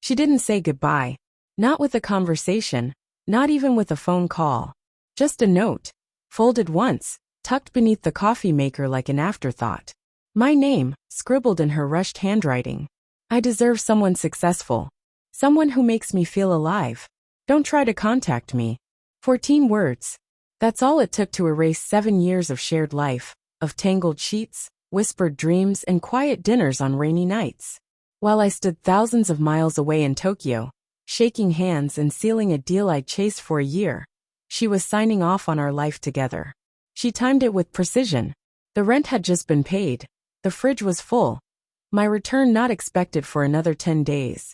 She didn't say goodbye. Not with a conversation, not even with a phone call. Just a note, folded once, tucked beneath the coffee maker like an afterthought. My name, scribbled in her rushed handwriting. I deserve someone successful. Someone who makes me feel alive. Don't try to contact me. 14 words. That's all it took to erase 7 years of shared life, of tangled sheets, whispered dreams, and quiet dinners on rainy nights. While I stood thousands of miles away in Tokyo, shaking hands and sealing a deal I'd chased for a year, she was signing off on our life together. She timed it with precision. The rent had just been paid. The fridge was full. My return not expected for another 10 days.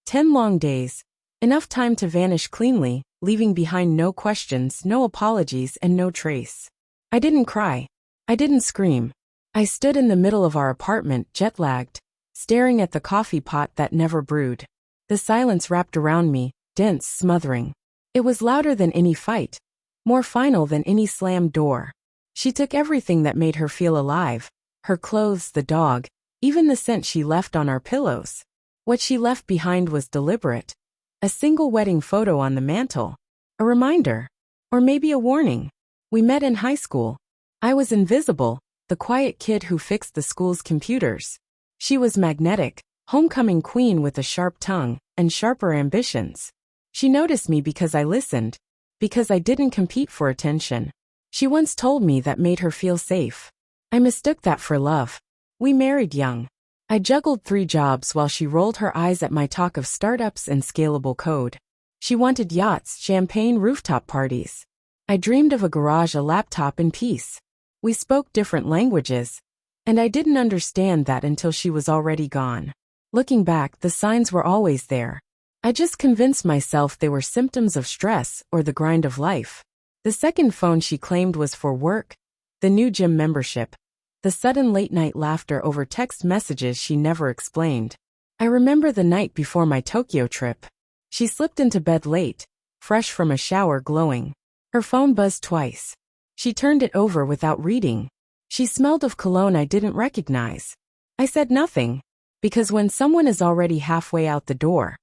10 long days. Enough time to vanish cleanly, leaving behind no questions, no apologies, and no trace. I didn't cry. I didn't scream. I stood in the middle of our apartment, jet-lagged, staring at the coffee pot that never brewed. The silence wrapped around me, dense, smothering. It was louder than any fight, more final than any slammed door. She took everything that made her feel alive, her clothes, the dog, even the scent she left on our pillows. What she left behind was deliberate. A single wedding photo on the mantel. A reminder. Or maybe a warning. We met in high school. I was invisible, the quiet kid who fixed the school's computers. She was magnetic, homecoming queen with a sharp tongue, and sharper ambitions. She noticed me because I listened, because I didn't compete for attention. She once told me that made her feel safe. I mistook that for love. We married young. I juggled 3 jobs while she rolled her eyes at my talk of startups and scalable code. She wanted yachts, champagne, rooftop parties. I dreamed of a garage, a laptop, and peace. We spoke different languages, and I didn't understand that until she was already gone. Looking back, the signs were always there. I just convinced myself they were symptoms of stress or the grind of life. The second phone she claimed was for work, the new gym membership, the sudden late-night laughter over text messages she never explained. I remember the night before my Tokyo trip. She slipped into bed late, fresh from a shower, glowing. Her phone buzzed twice. She turned it over without reading. She smelled of cologne I didn't recognize. I said nothing, because when someone is already halfway out the door,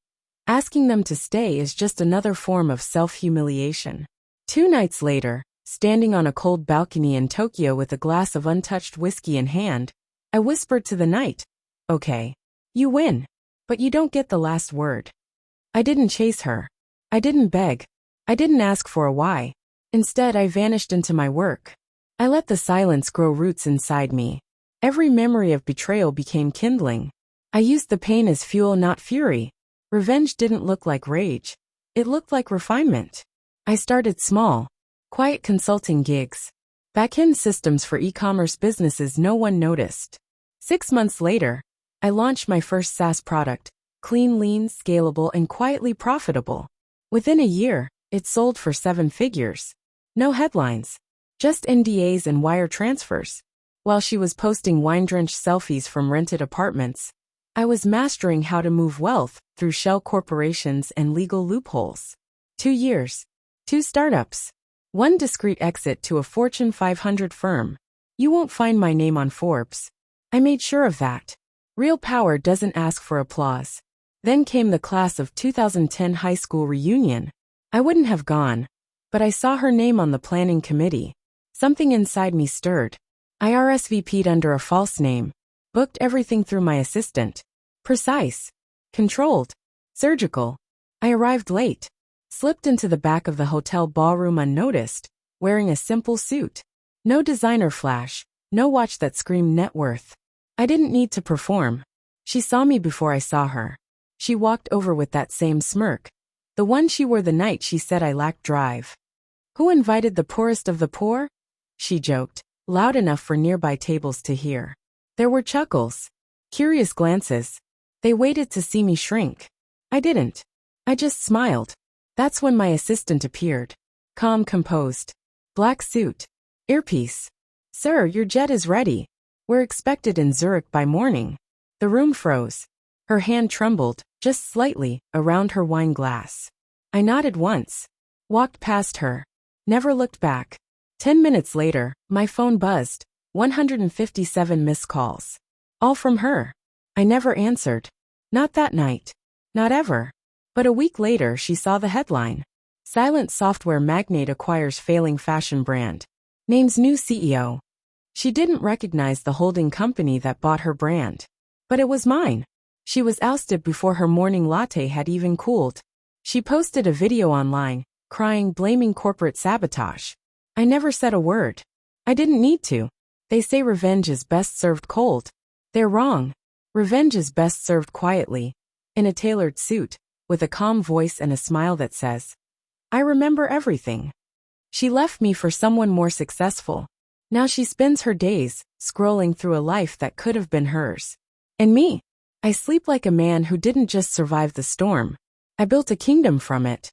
asking them to stay is just another form of self-humiliation. 2 nights later, standing on a cold balcony in Tokyo with a glass of untouched whiskey in hand, I whispered to the night, "Okay, you win, but you don't get the last word." I didn't chase her. I didn't beg. I didn't ask for a why. Instead, I vanished into my work. I let the silence grow roots inside me. Every memory of betrayal became kindling. I used the pain as fuel, not fury. Revenge didn't look like rage. It looked like refinement. I started small. Quiet consulting gigs. Back-end systems for e-commerce businesses no one noticed. 6 months later, I launched my first SaaS product, clean, lean, scalable, and quietly profitable. Within a year, it sold for 7 figures. No headlines. Just NDAs and wire transfers. While she was posting wine-drenched selfies from rented apartments, I was mastering how to move wealth through shell corporations and legal loopholes. 2 years. 2 startups. 1 discreet exit to a Fortune 500 firm. You won't find my name on Forbes. I made sure of that. Real power doesn't ask for applause. Then came the class of 2010 high school reunion. I wouldn't have gone, but I saw her name on the planning committee. Something inside me stirred. I RSVP'd under a false name, booked everything through my assistant. Precise, controlled, surgical. I arrived late, slipped into the back of the hotel ballroom unnoticed, wearing a simple suit. No designer flash, no watch that screamed net worth. I didn't need to perform. She saw me before I saw her. She walked over with that same smirk, the one she wore the night she said I lacked drive. "Who invited the poorest of the poor?" she joked, loud enough for nearby tables to hear. There were chuckles, curious glances. They waited to see me shrink. I didn't. I just smiled. That's when my assistant appeared. Calm, composed. Black suit. Earpiece. "Sir, your jet is ready. We're expected in Zurich by morning." The room froze. Her hand trembled, just slightly, around her wine glass. I nodded once. Walked past her. Never looked back. 10 minutes later, my phone buzzed. 157 missed calls. All from her. I never answered. Not that night. Not ever. But a week later, she saw the headline. Silent software magnate acquires failing fashion brand. Names new CEO. She didn't recognize the holding company that bought her brand. But it was mine. She was ousted before her morning latte had even cooled. She posted a video online, crying, blaming corporate sabotage. I never said a word. I didn't need to. They say revenge is best served cold. They're wrong. Revenge is best served quietly, in a tailored suit, with a calm voice and a smile that says, I remember everything. She left me for someone more successful. Now she spends her days scrolling through a life that could have been hers. And me? I sleep like a man who didn't just survive the storm. I built a kingdom from it.